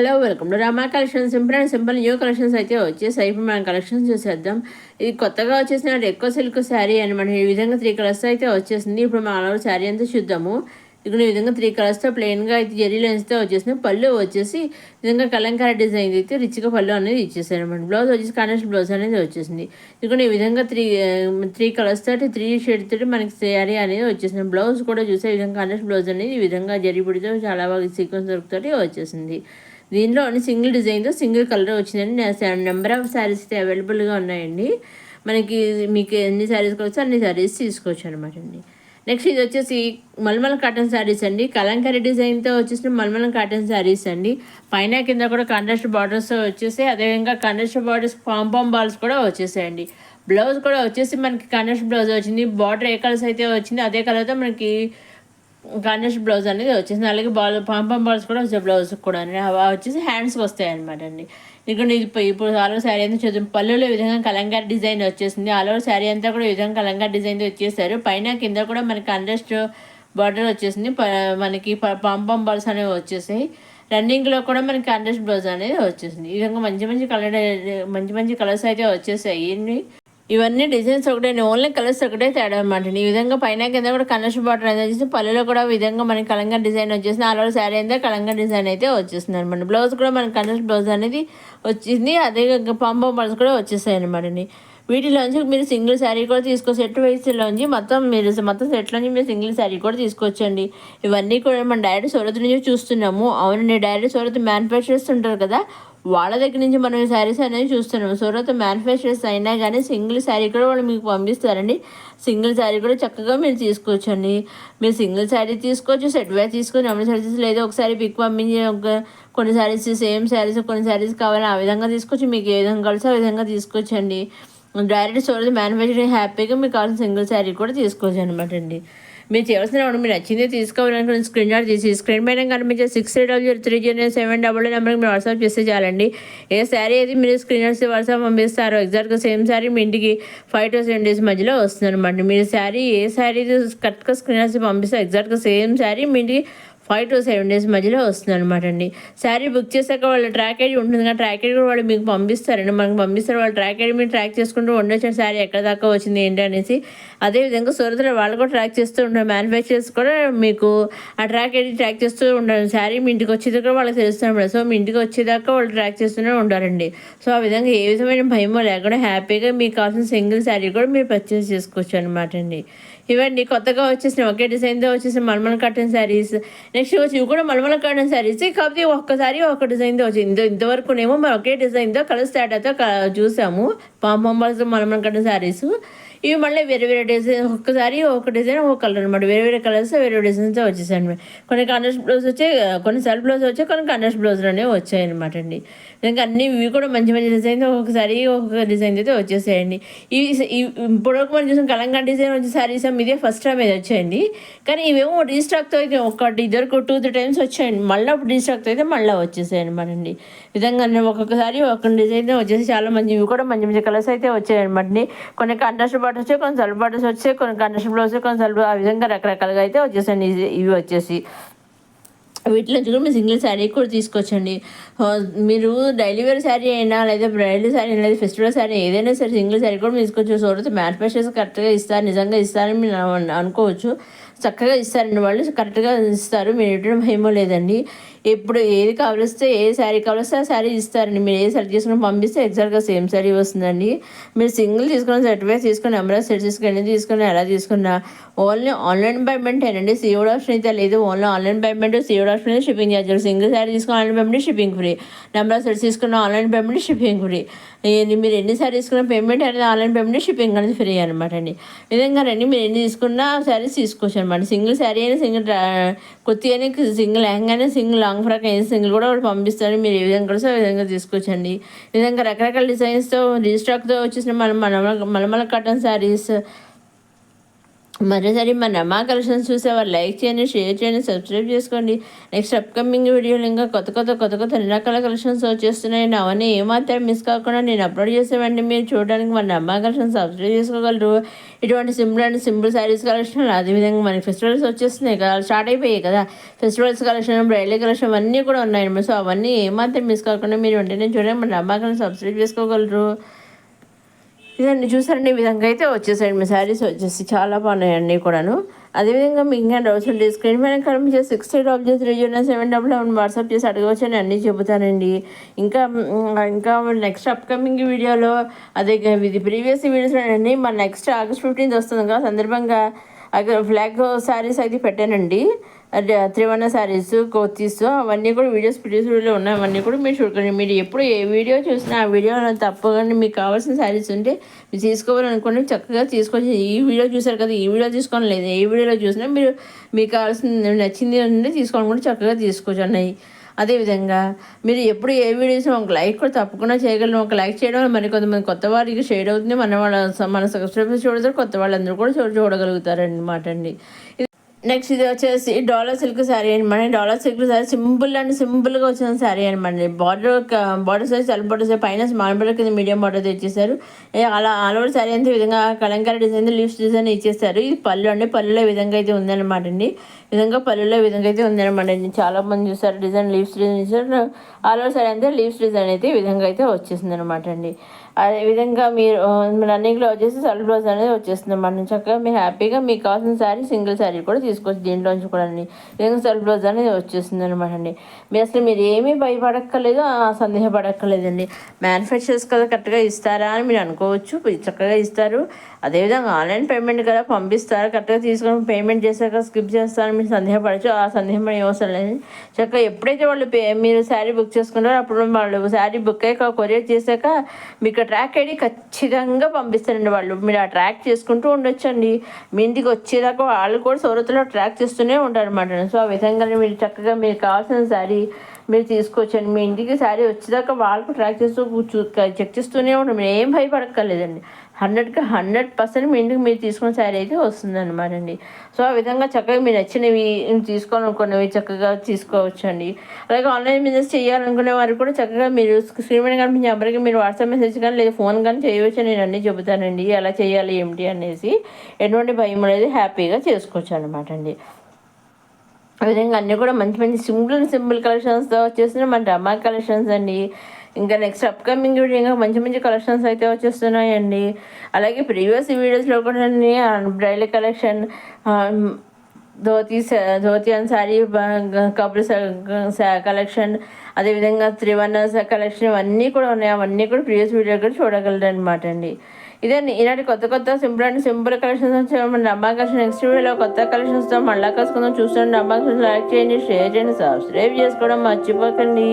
Hello, welcome to Rama collections. Simple new collections అయితే వచ్చేసాయి. ఇప్పుడు మనం కలెక్షన్స్ చూసేద్దాం. ఇది కొత్తగా వచ్చేసిన ఎక్కువ సిల్క్ శారీ అనమాట. ఈ విధంగా 3 కలర్స్ అయితే వచ్చేసింది. ఇప్పుడు మనం ఆల్ శారీ అంతా చూద్దాము. ఇక్కడ ఈ విధంగా 3 కలర్స్తో ప్లెయిన్గా అయితే జెరీ లైన్స్తో వచ్చేసింది. పళ్ళు వచ్చేసి ఈ విధంగా కలంకారీ డిజైన్ అయితే రిచ్గా పళ్ళు అనేది ఇచ్చేసారు అనమాట. బ్లౌజ్ వచ్చేసి కాంట్రాస్ట్ బ్లౌజ్ అనేది వచ్చేసింది. ఇక్కడ ఈ విధంగా త్రీ కలర్స్ తోటి 3 షేడ్ తోటి మనకి శారీ అనేది వచ్చేసింది. బ్లౌజ్ కూడా చూసే ఈ విధంగా కాంట్రాస్ట్ బ్లౌజ్ అనేది ఈ విధంగా జరీ పొడితో చాలా బాగా సీక్వెన్స్ తోటి వచ్చేసింది. దీనిలో సింగిల్ డిజైన్తో సింగిల్ కలర్ వచ్చిందండి. నెంబర్ ఆఫ్ శారీస్ అయితే అవైలబుల్గా ఉన్నాయండి. మనకి మీకు ఎన్ని శారీస్ కావచ్చు అన్ని శారీస్ తీసుకోవచ్చు అనమాట అండి. నెక్స్ట్ ఇది వచ్చేసి మల్మల్ కాటన్ శారీస్ అండి. కలంకారీ డిజైన్తో వచ్చేసిన మల్మల్ కాటన్ శారీస్ అండి. పైన కింద కూడా కాంట్రాస్ట్ బార్డర్స్ వచ్చేసి అదేవిధంగా కాంట్రాస్ట్ బార్డర్స్ పాంపాం బాల్స్ కూడా వచ్చేసాయండి. బ్లౌజ్ కూడా వచ్చేసి మనకి కాంట్రాస్ట్ బ్లౌజ్ వచ్చింది. బార్డర్ ఏ కలర్స్ అయితే వచ్చింది అదే కలర్తో మనకి కాంట్రాస్ట్ బ్లౌజ్ అనేది వచ్చేసింది. అలాగే పాంపాం బాల్స్ కూడా వచ్చాయి బ్లౌజ్ కూడా వచ్చేసి హ్యాండ్స్కి వస్తాయి అనమాట అండి. ఇక్కడ ఇప్పుడు ఆల్ ఓవర్ శారీ అంతా చూద్దాం. పళ్ళులో ఈ విధంగా కలంకారీ డిజైన్ వచ్చేసింది. ఆల్ ఓవర్ శారీ అంతా కూడా ఈ విధంగా కలంకారీ డిజైన్తో వచ్చేసారు. పైన కింద కూడా మనకి కాంట్రాస్ట్ బార్డర్ వచ్చేసింది. మనకి పాంపాం బాల్స్ అనేవి వచ్చేసాయి. రన్నింగ్లో కూడా మనకి కాంట్రాస్ట్ బ్లౌజ్ అనేది వచ్చేసింది. ఈ విధంగా మంచి కలర్స్ అయితే వచ్చేసాయి. ఇవన్నీ డిజైన్స్ ఒకటే, ఓన్లీ కలర్స్ ఒకటే తేడా అనమాట. ఈ విధంగా పైన కింద కూడా కాంట్రాస్ట్ బార్డర్ అనేది వచ్చేసి పళ్ళులో కూడా విధంగా మనకి కలంకారీ డిజైన్ వచ్చేసింది. ఆల్ ఓవర్ శారీ అంతా కలంకారీ డిజైన్ అయితే వచ్చేసింది అనమాట. బ్లౌజ్ కూడా మనకి కాంట్రాస్ట్ బ్లౌజ్ అనేది వచ్చింది. అదే పాంపాం బాల్స్ కూడా వచ్చేసాయి అనమాట. వీటిలోంచి మీరు సింగిల్ శారీ కూడా తీసుకోవచ్చు. సెట్ వైస్లోంచి మొత్తం సెట్లోంచి మీరు సింగిల్ శారీ కూడా తీసుకోవచ్చండి. ఇవన్నీ కూడా మనం డైరెక్ట్ సూరత్ నుంచి చూస్తున్నాము. అవునండి, డైరెక్ట్ సూరత్ మ్యానుఫ్యాక్చరర్స్ ఉంటారు కదా, వాళ్ళ దగ్గర నుంచి మనం ఈ శారీస్ అనేది చూస్తున్నాము. సూరత్ మ్యానుఫ్యాక్చరర్స్ అయినా కానీ సింగిల్ శారీ కూడా వాళ్ళు మీకు పంపిస్తారండి. సింగిల్ శారీ కూడా చక్కగా మీరు తీసుకోవచ్చండి. మీరు సింగిల్ శారీ తీసుకోవచ్చు, సెట్ వైజ్ తీసుకొని నెంబర్ శారీస్ లేదా ఒకసారి పిక్ పంపించి కొన్ని శారీస్ సేమ్ శారీస్ కొన్ని శారీస్ కావాలి ఆ విధంగా తీసుకోవచ్చు. మీకు ఏ విధంగా కలిసి ఆ విధంగా తీసుకోవచ్చండి. డైరెక్ట్ సూరత్ మ్యానుఫ్యాక్చరింగ్ హ్యాపీగా మీకు కావాల్సిన సింగిల్ శారీ కూడా తీసుకోవచ్చు అనమాట అండి. మీరు చేయవలసిన మీరు నచ్చింది తీసుకోవాలనుకున్న స్క్రీన్ షాట్ తీసి స్క్రీన్ పైన కనిపించే 680307 నెంబర్కి మీరు వాట్సాప్ చేస్తే చాలండి. ఏ శారీ అయితే మీరు స్క్రీన్ షాట్స్ వాట్సాప్ పంపిస్తారో ఎగ్జాక్ట్గా సేమ్ శారీ మీ ఇంటికి 5 to 7 days మధ్యలో వస్తుంది అనమాట. మీరు ఏ శారీ కరెక్ట్గా స్క్రీన్ షాట్స్ పంపిస్తే ఎగ్జాక్ట్గా సేమ్ శారీ మీ ఇంటికి 5 to 7 days మధ్యలో వస్తుంది అనమాట అండి. శారీ బుక్ చేశాక వాళ్ళ ట్రాక్ ఐడి ఉంటుంది కదా, ట్రాక్ ఐడి కూడా వాళ్ళు మీకు పంపిస్తారండి. మనకు పంపిస్తారు. వాళ్ళ ట్రాక్ ఐడి మీరు ట్రాక్ చేసుకుంటూ ఉండొచ్చు శారీ ఎక్కడ దాకా వచ్చింది ఏంటి అనేసి. అదేవిధంగా సూరత్లో వాళ్ళు కూడా ట్రాక్ చేస్తూ ఉంటారు. మ్యానుఫ్యాక్చరర్స్ కూడా మీకు ఆ ట్రాక్ ఐడి ట్రాక్ చేస్తూ ఉంటారు. శారీ మీ ఇంటికి వచ్చేదాకా వాళ్ళకి తెలుస్తుంది. సో మీ ఇంటికి వచ్చేదాకా వాళ్ళు ట్రాక్ చేస్తూనే ఉంటారండి. సో ఆ విధంగా ఏ విధమైన భయమో లేకుండా హ్యాపీగా మీకు కావాల్సిన సింగిల్ శారీ కూడా మీరు పర్చేస్ చేసుకోవచ్చు అనమాట అండి. ఇవన్నీ కొత్తగా వచ్చేసిన ఒకే డిజైన్తో వచ్చేసిన మల్మల్ కాటన్ శారీస్. నెక్స్ట్ వచ్చి ఇవి కూడా మల్మల్ కాటన్ శారీస్, కాకపోతే ఒక్కసారి ఒక డిజైన్తో వచ్చింది. ఇంతవరకునేమో మనం ఒకే డిజైన్తో కలర్స్ తేడాతో చూసాము పాంపాంబాల్స్ మల్మల్ కాటన్ శారీస్. ఇవి మళ్ళీ వేరే డిజైన్, ఒక్కసారి ఒక డిజైన్ ఒక కలర్ అనమాట. వేరే కలర్స్ వేరే డిజైన్తో వచ్చేసాయి అనమాట. కొన్ని కాంట్రాస్ట్ బ్లౌజ్ వచ్చాయి, కొన్ని సెల్ఫ్ బ్లౌజ్ వచ్చాయి, కొన్ని కాంట్రాస్ట్ బ్లౌజ్ అనేవి వచ్చాయి అనమాట అండి. ఇంకా అన్ని ఇవి కూడా మంచి డిజైన్తో ఒక్కొక్కసారి ఒక్కొక్క డిజైన్ అయితే వచ్చేసాయండి. ఇప్పటివరకు మనం చూసిన కలంకారీ డిజైన్ వచ్చే శారీస్ ఇదే ఫస్ట్ టైం అయితే వచ్చాయండి. కానీ ఇవేమో రీస్టాక్తో అయితే ఇద్దరు 2-3 times వచ్చాయండి. మళ్ళీ రీస్టాక్తో అయితే మళ్ళీ వచ్చేసాయి అనమాట అండి. విధంగా ఒక్కొక్కసారి ఒక్కొక్క డిజైన్ వచ్చేసి చాలా ఇవి కూడా మంచి కలర్స్ అయితే వచ్చాయి అనమాట. కొన్ని కాంట్రాస్ట్ బార్డర్స్ వచ్చాయి, కొన్ని సెల్ఫ్ బార్డర్స్ వచ్చాయి, కొన్ని కాంట్రాస్ట్ బ్లౌజ్, కొన్ని సెల్ఫ్, ఆ విధంగా రకరకాలుగా అయితే వచ్చేసాయండి. ఇవి వచ్చేసి వీటిలో కూడా మీరు సింగిల్ శారీ కూడా తీసుకోవచ్చండి. మీరు డైలీ వేర్ శారీ అయినా లేదా బ్రైడల్ శారీ అయినా లేదా ఫెస్టివల్ శారీ ఏదైనా సరే సింగిల్ శారీ కూడా తీసుకోవచ్చు. సూరత్ మ్యానుఫ్యాక్చరర్స్ కరెక్ట్గా ఇస్తారు, నిజంగా ఇస్తారని మీరు అనుకోవచ్చు. చక్కగా ఇస్తారండి, వాళ్ళు కరెక్ట్గా ఇస్తారు. మీరు ఎటువంటి భయమో లేదండి. ఎప్పుడు ఏది కావలిస్తే ఏ శారీ కావలిస్తే ఆ శారీ ఇస్తారండి. మీరు ఏ సెలెక్ట్ చేసుకుని పంపిస్తే ఎగ్జాక్ట్గా సేమ్ శారీ వస్తుందండి. మీరు సింగిల్ తీసుకున్న సెట్ వైజ్ తీసుకుని నెంబర్ ఆఫ్ సెట్ తీసుకుని ఎలా తీసుకున్నా ఓన్లీ ఆన్లైన్ పేమెంట్ ఏనండి. సీఓడ్ ఆప్షన్ అయితే లేదు. ఓన్లీ ఆన్లైన్ పేమెంట్, సీఓడ్ ఆప్షన్ అయితే షిప్పింగ్ ఛార్జెస్. సింగిల్ శారీ తీసుకుని online payment shipping free, number of sets తీసుకున్న ఆన్లైన్ పేమెంట్ షిప్పింగ్ ఫ్రీ. మీరు ఎన్ని శారీ తీసుకున్న పేమెంట్ అనేది ఆన్లైన్ పేమెంట్ షిప్పింగ్ అనేది ఫ్రీ అనమాట అండి. విధంగా రండి, మీరు ఎన్ని తీసుకున్నా శారీస్ తీసుకోవచ్చు అనమాట. సింగిల్ శారీ అయినా, సింగిల్ కుర్తీ అయినా, సింగిల్ లెహంగా అయినా, సింగిల్ లాంగ్ ఫ్రాక్ అయినా సింగిల్ కూడా పంపిస్తారు. మీరు ఏ విధంగా కలిసి ఆ విధంగా తీసుకోవచ్చండి. ఈ విధంగా రకరకాల డిజైన్స్తో రీస్టాక్తో వచ్చేసిన మల్మల్ కాటన్ శారీస్ మరోసారి మన అమ్మా కలెక్షన్స్ చూసేవారు లైక్ చేయండి, షేర్ చేయండి, సబ్స్క్రైబ్ చేసుకోండి. నెక్స్ట్ అప్కమింగ్ వీడియోలు ఇంకా కొత్త అన్ని రకాల కలెక్షన్స్ వచ్చేస్తున్నాయండి. అవన్నీ ఏమాత్రం మిస్ కాకుండా నేను అప్లోడ్ చేసేవండి. మీరు చూడడానికి మన అమ్మా కలెక్షన్స్ సబ్స్క్రైబ్ చేసుకోగలరు. ఇటువంటి సింపుల్ శారీస్ కలెక్షన్, అదేవిధంగా మనకి ఫెస్టివల్స్ వచ్చేస్తున్నాయి కదా, స్టార్ట్ అయిపోయాయి కదా, ఫెస్టివల్స్ కలెక్షన్, బ్రైడల్ కలెక్షన్ అన్నీ కూడా ఉన్నాయండి. సో అవన్నీ ఏమాత్రం మిస్ కాకుండా మీరు వెంటనే చూడండి మన అమ్మా కలెక్షన్ సబ్స్క్రైబ్ చేసుకోగలరు. ఇదండి చూసారండి, ఈ విధంగా అయితే వచ్చేసాయండి మీ శారీస్ వచ్చేసి చాలా బాగున్నాయండి కూడాను. అదేవిధంగా మీకు ఇంకా డౌట్స్ ఉంటే స్క్రీన్ పైన కనిపించే 60 వాట్సాప్ చేసి అడగవచ్చని అన్నీ చెబుతానండి. ఇంకా ఇంకా నెక్స్ట్ అప్కమింగ్ వీడియోలో అదే ఇది ప్రీవియస్ వీడియోస్లో అండి మన నెక్స్ట్ ఆగస్ట్ 15 వస్తుంది కదా సందర్భంగా ఫ్లాగ్ శారీస్ అయితే పెట్టానండి. త్రివర్ణ శారీస్, కోతీస్ అవన్నీ కూడా ప్రీవియస్ వీడియోలో ఉన్నాయి. అవన్నీ కూడా మీరు చూడండి. మీరు ఎప్పుడు ఏ వీడియో చూసినా ఆ వీడియో తప్పకుండా మీకు కావాల్సిన శారీస్ ఉంటే మీరు తీసుకోవాలనుకోండి చక్కగా తీసుకొచ్చి ఈ వీడియో చూసారు కదా, ఈ వీడియో తీసుకోవడం లేదు, ఏ వీడియోలో చూసినా మీరు మీకు కావాల్సిన నచ్చింది ఉంటే తీసుకోవడం కూడా చక్కగా తీసుకోవచ్చు. అదేవిధంగా మీరు ఎప్పుడు ఏ వీడియోస్ ఒక లైక్ కూడా తప్పకుండా చేయగలరు. ఒక లైక్ చేయడం మరి కొంతమంది కొత్త వారికి షేర్ అవుతుంది, మన సబ్స్క్రైబర్స్ చూడతారు, కొత్త వాళ్ళందరూ కూడా చూడగలుగుతారనమాట అండి. నెక్స్ట్ ఇది వచ్చేసి డాలర్ సిల్క్ శారీ అనమాట. డాలర్ సిల్క్ శారీ సింపుల్గా వచ్చిన శారీ అనమాట. Border size self border size పైన స్మాల్ బార్డర్ కింద మీడియం బార్డర్ ఇచ్చేసారు. అలా ఆల్ ఓవర్ శారీ అంతా విధంగా కలంకారీ డిజైన్, లీవ్స్ డిజైన్ ఇచ్చేస్తారు. ఇది పళ్ళు అండి, పళ్ళులో విధంగా అయితే ఉందన్నమాట అండి. పళ్ళులో విధంగా అయితే ఉందన్నమాట అండి. చాలా మంది చూసారు డిజైన్, లీవ్స్ డిజైన్ ఇచ్చారు. ఆల్ ఓవర్ శారీ అంతా లీవ్స్ డిజైన్ అయితే ఈ విధంగా అయితే వచ్చేసింది అనమాట అండి. అదేవిధంగా మీరు రన్నింగ్లో వచ్చేసి సెల్ఫ్ బ్లౌజ్ అనేది వచ్చేస్తుంది అన్నమాట. చక్కగా మీరు హ్యాపీగా మీకు కావాల్సిన శారీ సింగిల్ శారీ కూడా తీసుకోవచ్చు దీంట్లోంచి కూడా అండి. విధంగా సెల్ఫ్ బ్లౌజ్ అనేది వచ్చేస్తుంది అనమాట అండి. మీరు ఏమీ భయపడక్కర్లేదు, సందేహపడక్కర్లేదండి. మ్యానుఫ్యాక్చర్స్ కదా కరెక్ట్గా ఇస్తారా అని మీరు అనుకోవచ్చు, చక్కగా ఇస్తారు. అదేవిధంగా ఆన్లైన్ పేమెంట్ కదా పంపిస్తారు, కరెక్ట్గా తీసుకొని పేమెంట్ చేశాక స్కిప్ చేస్తారని మీరు సందేహపడచ్చు. ఆ సందేహం అవసరం లేదు. చక్కగా ఎప్పుడైతే వాళ్ళు మీరు శారీ బుక్ చేసుకుంటారో అప్పుడు వాళ్ళు శారీ బుక్ అయ్యాక కొరియర్ చేశాక మీకు ట్రాక్ ఐడి ఖచ్చితంగా పంపిస్తారండి వాళ్ళు. మీరు ఆ ట్రాక్ చేసుకుంటూ ఉండొచ్చండి. మీ ఇంటికి వచ్చేదాకా వాళ్ళు కూడా సౌరతలో ట్రాక్ చేస్తూనే ఉంటారు అన్నమాట. సో ఆ విధంగా మీరు చక్కగా మీకు కావాల్సిన శారీ మీరు తీసుకోవచ్చండి. మీ ఇంటికి శారీ వచ్చేదాకా వాళ్ళకు ట్రాక్ చేస్తూ చెక్ చేస్తూనే ఉంటారు. మీరు ఏం భయపడక్కర్లేదండి. 100% మీ ఇంటికి మీరు తీసుకున్న శారీ అయితే వస్తుంది అనమాట అండి. సో ఆ విధంగా చక్కగా మీరు నచ్చినవి తీసుకోవాలనుకున్నవి చక్కగా తీసుకోవచ్చు అండి. అలాగే ఆన్లైన్ బిజినెస్ చేయాలనుకునే వారు కూడా చక్కగా మీరు స్క్రీన్ మీద కనిపించే నెంబర్కి మీరు వాట్సాప్ మెసేజ్ కానీ లేదా ఫోన్ కానీ చేయవచ్చు. నేను అన్నీ చెబుతానండి ఎలా చేయాలి ఏమిటి అనేసి. ఎటువంటి భయం అనేది హ్యాపీగా చేసుకోవచ్చు అనమాట అండి. ఆ విధంగా అన్నీ కూడా మంచి సింపుల్ కలెక్షన్స్తో వచ్చేసిన మన డ్రామా కలెక్షన్స్ అండి. ఇంకా నెక్స్ట్ అప్కమింగ్ వీడియో ఇంకా మంచి కలెక్షన్స్ అయితే వచ్చేస్తున్నాయండి. అలాగే ప్రీవియస్ వీడియోస్లో కూడా bridal collection, dhoti and sari, couple collection, అదేవిధంగా త్రివర్ణ కలెక్షన్ ఇవన్నీ కూడా ఉన్నాయి. అవన్నీ కూడా ప్రీవియస్ వీడియో కూడా చూడగలరు అనమాట అండి. ఇదండి ఈనాటి కొత్త సింపుల్ కలెక్షన్స్ వచ్చి అమ్మా కలెక్షన్. నెక్స్ట్ వీడియోలో కొత్త కలెక్షన్స్తో మళ్ళా కలుసుకుందాం. చూస్తుంటే అమ్మా కలెక్షన్ లైక్ చేయండి, షేర్ చేయండి, సబ్స్క్రైబ్ చేసుకోవడం మర్చిపోకండి.